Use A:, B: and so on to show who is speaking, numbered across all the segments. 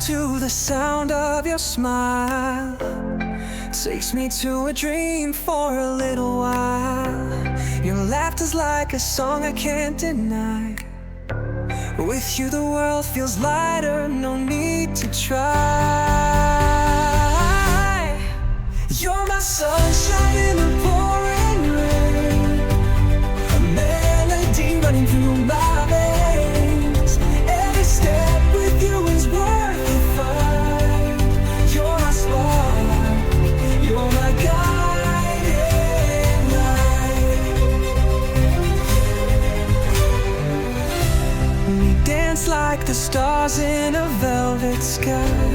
A: to the sound of your smile. Takes me to a dream for a little while. Your laughter's like a song I can't deny. With you the world feels lighter, no need to try. You're my sunshine in the pouring rain, a melody running through my veins. Every step with you is worth the fight. You're my spark, you're my guiding light. We dance like the stars in a velvet sky.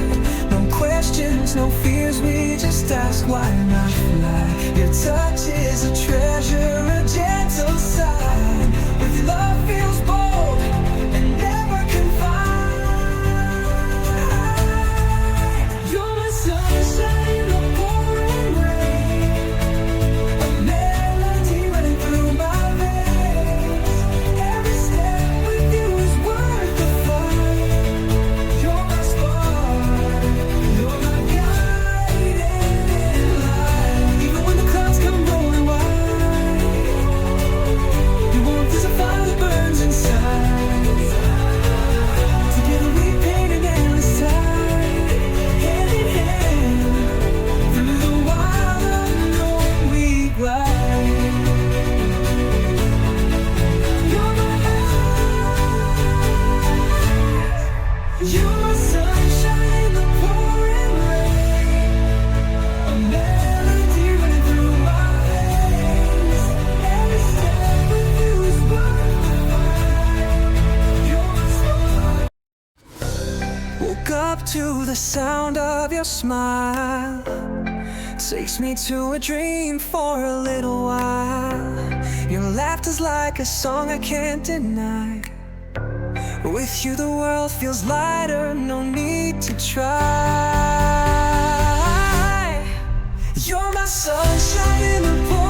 A: No questions, no fears, we just ask why not fly. Your touch is a treasure, a gentle sign. With love feels bold and never confined. You're my sunshine in the pouring rain, a melody running through my veins. Every step with you is worth the fight. You're my spark, you're my guiding light. Even when the clouds come rolling wide, your warmth is a fire that burns inside. Together we paint an endless tide, hand in hand, through the wild unknown we glide. You're my light, you're my sunshine in the pouring rain, a melody running through my veins. Every step with you is worth the fight. You're my spark. Woke up to the sound of your smile. Takes me to a dream for a little while. Your laughter's like a song I can't deny. With you the world feels lighter, no need to try. You're my sunshine in the pouring